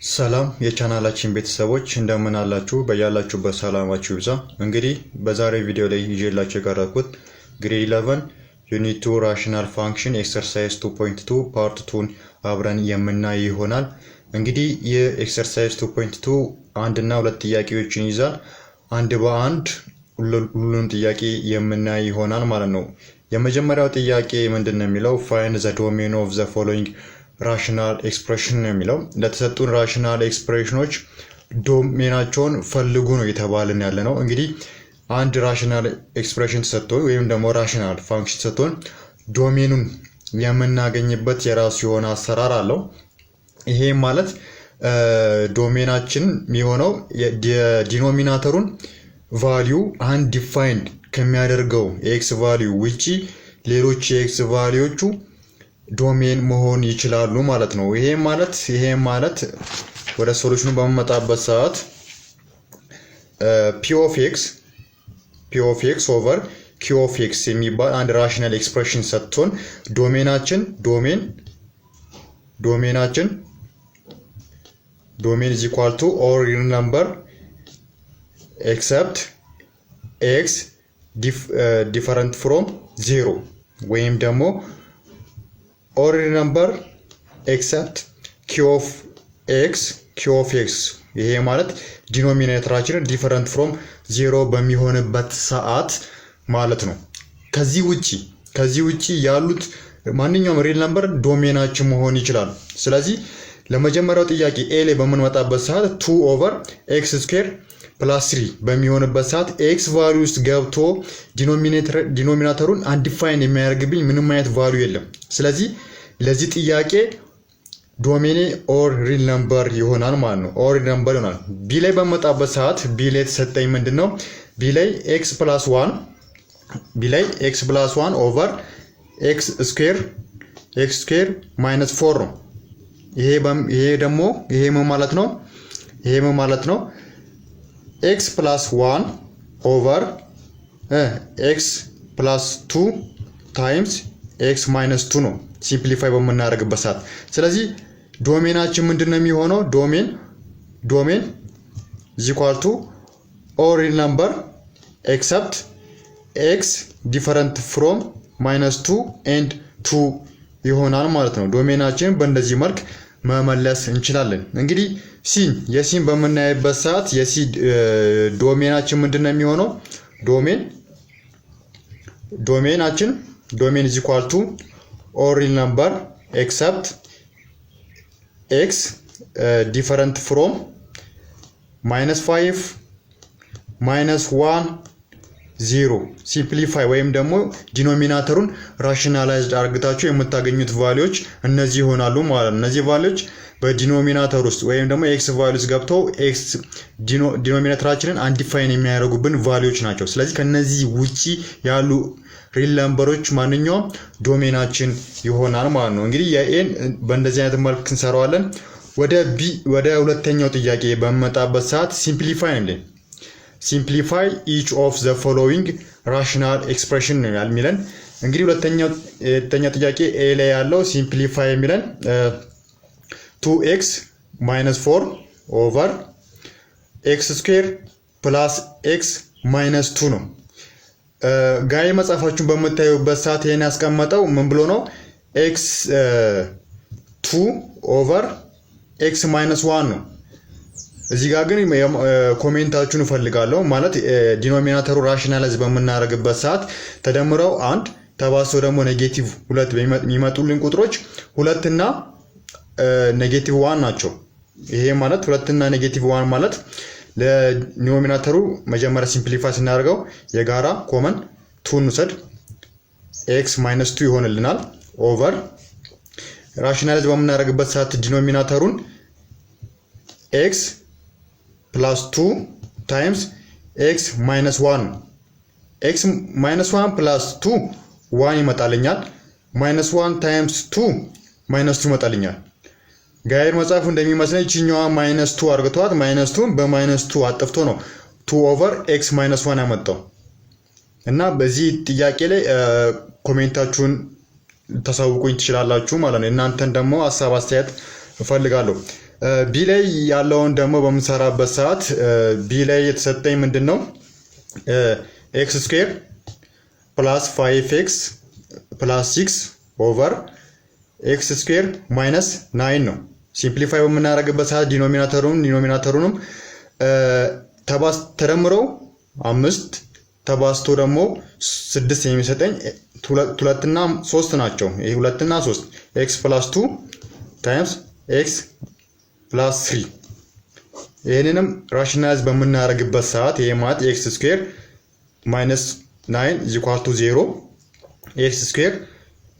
ሰላም የቻናላችን ቤተሰቦች እንደምን አላችሁ? በያላችሁበት ሰላማችሁ ይብዛ። እንግዲህ በዛሬው ቪዲዮ ላይ ይዤላችሁ የቀረብኩት ግሬድ 11 ዩኒት 2 ራሽናል ፋንክሽን ኤክሰርሳይዝ 2.2 ፓርት 2 አብረን የምናይ ይሆናል። እንግዲህ የኤክሰርሳይዝ 2.2 አንድ እና ሁለት ጥያቄዎችን ይዛል። አንድ በአንድ ሁሉንም ጥያቄ የምናይ ይሆናል ማለት ነው። የመጀመሪያው ጥያቄ ምንድነው የሚለው ፋይንድ ዘ ዶሜን ኦፍ ዘ ፎሎዊንግ ራሽናል ኤክስፕሬሽን ነው የሚለው። ለተሰጡን ራሽናል ኤክስፕሬሽኖች ዶሜናቸውን ፈልጉ ነው የተባልን ያለ ነው። እንግዲህ አንድ ራሽናል ኤክስፕሬሽን ተሰጥቶን ወይም ደግሞ ራሽናል ፋንክሽን ተሰጥቶን ዶሜኑን የምናገኝበት የራሱ የሆነ አሰራር አለው። ይሄ ማለት ዶሜናችን የሚሆነው የዲኖሚናተሩን ቫልዩ አንዲፋይንድ ከሚያደርገው የኤክስ ቫልዩ ውጪ ሌሎች የኤክስ ቫልዩዎቹ ዶሜን መሆን ይችላሉ ማለት ነው። ይሄ ማለት ወደ ሶሉሽኑ በመጣበት ሰዓት p of x ኦቨር q of x የሚባል አንድ ራሽናል ኤክስፕሬሽን ሰጥቶን ዶሜን is equal to or real number except x different from 0 ወይም ደግሞ or real number except q of x ይሄ ማለት ዲኖሚኔተራችን different from 0 በሚሆንበት ሰዓት ማለት ነው። ከዚህ ውጪ ያሉት ማንኛውም ሪል ነምበር ዶሜናችን መሆን ይችላል። ስለዚህ ለመጀመሪያው ጥያቄ a ላይ በመንመጣበት ሰዓት 2 over x square plus 3 በሚሆንበት ሰዓት x ቫልዩ ውስጥ ገብቶ ዲኖሚኔተሩን አንዲፋይን የሚያደርግብኝ ምንም አይነት ቫልዩ የለም። ስለዚህ ለዚህ ጥያቄ ዶሜኔ ኦር ሪል ነምበር ይሆናል ማለት ነው። ኦር ሪል ነምበር ይሆናል። ቢ ላይ በመጣበት ሰዓት ቢ ላይ ተሰጠኝ ምንድነው? ቢ ላይ x plus 1 ኦቨር x ስኩዌር ማይነስ 4 ነው። ይሄ ማለት ነው x plus 1 ኦቨር x plus 2 ታይምስ x minus 2 ነው ሲምፕሊፋይ በመናደርግበት ሰዓት። ስለዚህ ዶሜናችን ምንድነው የሚሆነው? ዶሜን is equal to or real number except x different from minus 2 and 2 ይሆናል ማለት ነው። ዶሜናችን በእንደዚህ መልክ መመለስ እንችላለን። እንግዲህ የሲን በመናይበት ሰዓት የሲ ዶሜናችን ምንድነው የሚሆነው? ዶሜን is equal to or real number except x different from minus 5 minus 1 0 ሲምፕሊፋይ ወይም ደግሞ ዲኖሚናተሩን ራሽናላይዝድ አድርጋችሁ የምታገኙት ቫልዩዎች እነዚህ ይሆናሉ ማለት ነው። እነዚህ ቫልዩዎች በዲኖሚናተር ውስጥ ወይም ደግሞ ኤክስ ቫልዩስ ገብተው ኤክስ ዲኖሚናተራችንን አንዲፋይን የሚያደርጉብን ቫልዩዎች ናቸው። ስለዚህ ከነዚህ ውጪ ያሉ ሪል ነምበሮች ማንኛውም ዶሜናችን ይሆናል ማለት ነው። እንግዲህ የኤን በእንደዚህ አይነት መልክ እንሰራዋለን። ወደ ሁለተኛው ጥያቄ በመጣበት ሰዓት ሲምፕሊፋይ each of the following rational expression ነው የሚለን። እንግዲህ ሁለተኛው ጥያቄ ኤ ላይ ያለው ሲምፕሊፋይ የሚለን 2x minus 4 over x square plus x minus 2 ነው። ጋይ መጻፋችሁን በመታዩበት ሰዓት ይሄን ያስቀመጠው ምን ብሎ ነው? x 2 over x minus 1 ነው። እዚህ ጋር ግን ኮሜንታችሁን እፈልጋለሁ። ማለት ዲኖሚናተሩ ራሽናላይዝ በመናደርግበት ሰዓት ተደምረው 1 ተባዝተው ደግሞ ኔጌቲቭ 2 የሚመጡልን ቁጥሮች 2 እና ኔጌቲቭ 1 ናቸው። ይሄ ማለት 2 እና ኔጌቲቭ 1 ማለት ለዲኖሚናተሩ መጀመሪያ ሲምፕሊፋይ ስናደርገው የጋራ ኮመን 2 እንውሰድ x minus 2 ይሆንልናል። ኦቨር ራሽናላይዝ በመናደርግበት ሰዓት ዲኖሚናተሩን x plus 2 times x minus 1 x minus 1 plus 2 1 ይመጣልኛል። minus 1 times 2 minus 2 ይመጣልኛል። ጋይር መጻፉ እንደሚመስለኝ እቺኛዋ minus 2 አርግቷት minus 2 በminus 2 አጥፍቶ ነው 2 over x minus 1 ያመጣው። እና በዚህ ጥያቄ ላይ ኮሜንታችሁን ተሳውቁኝ ትችላላችሁ ማለት ነው። እናንተን ደግሞ ሐሳብ አስተያየት እፈልጋለሁ። ቢ ላይ ያለውን ደግሞ በምንሰራበት ሰዓት ቢ ላይ የተሰጠኝ ምንድነው ኤክስ ስኩዌር ፕላስ 5x ፕላስ 6 ኦቨር ኤክስ ስኩዌር ማይነስ 9 ነው። ሲምፕሊፋይ በምናደርግበት ሰዓት ዲኖሚናተሩንም ተደምረው 5 ተባዝቶ ደግሞ 6 የሚሰጠኝ 2 እና 3 ናቸው። ይሄ 2 እና 3 x + 2 ታይምስ x + 3 ይሄንንም ራሽናላይዝ በምናደርግበት ሰዓት ይሄ ማለት x ስኩዌር ማይነስ 9 is equal to 0 x ስኩዌር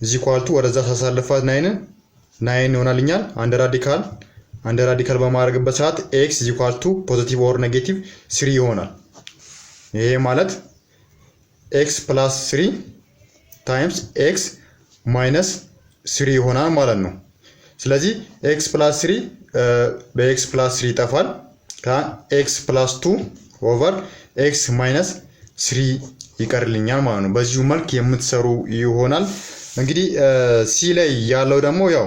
is equal to ወደዛ ሳሳልፋት 9 ይሆናልኛል። አንድ ራዲካል በማድረግበት ሰዓት x is equal to ፖዚቲቭ ኦር ኔጌቲቭ 3 ይሆናል። ይሄ ማለት x + 3 ታይምስ x ማይነስ 3 ይሆናል ማለት ነው። ስለዚህ x + 3 በx + 3 ይጠፋል። x + 2 ኦቨር x ማይነስ 3 ይቀርልኛል ማለት ነው። በዚሁ መልክ የምትሰሩ ይሆናል። እንግዲህ ሲ ላይ ያለው ደግሞ ያው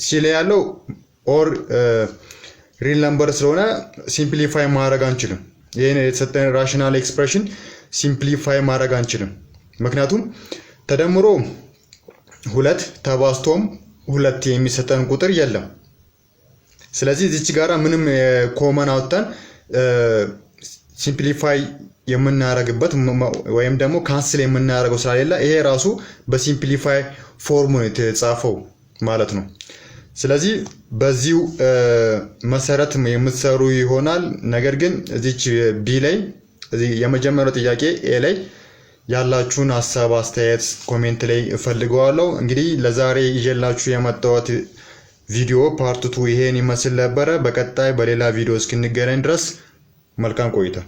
ሲ ላይ ያለው ኦር ሪል ነምበር ስለሆነ ሲምፕሊፋይ ማድረግ አንችልም። ይሄን የተሰጠን ራሽናል ኤክስፕሬሽን ሲምፕሊፋይ ማድረግ አንችልም። ምክንያቱም ተደምሮ 2 ተባዝቶም 2 የሚሰጠን ቁጥር የለም። ስለዚህ እዚች ጋራ ምንም ኮመን አውጥተን ሲምፕሊፋይ የምናደርግበት ወይም ደግሞ ካንስል የምናደርገው ስለሌለ ይሄ ራሱ በሲምፕሊፋይ ፎርም ነው የተጻፈው ማለት ነው። ስለዚህ በዚሁ መሰረት የምትሰሩ ይሆናል። ነገር ግን እዚች ቢ ላይ የመጀመሪያው ጥያቄ ኤ ላይ ያላችሁን ሐሳብ አስተያየት ኮሜንት ላይ እፈልገዋለሁ። እንግዲህ ለዛሬ ይዤላችሁ የመጣሁት ቪዲዮ ፓርት 2 ይሄን ይመስል ነበረ። በቀጣይ በሌላ ቪዲዮ እስክንገናኝ ድረስ መልካም ቆይታ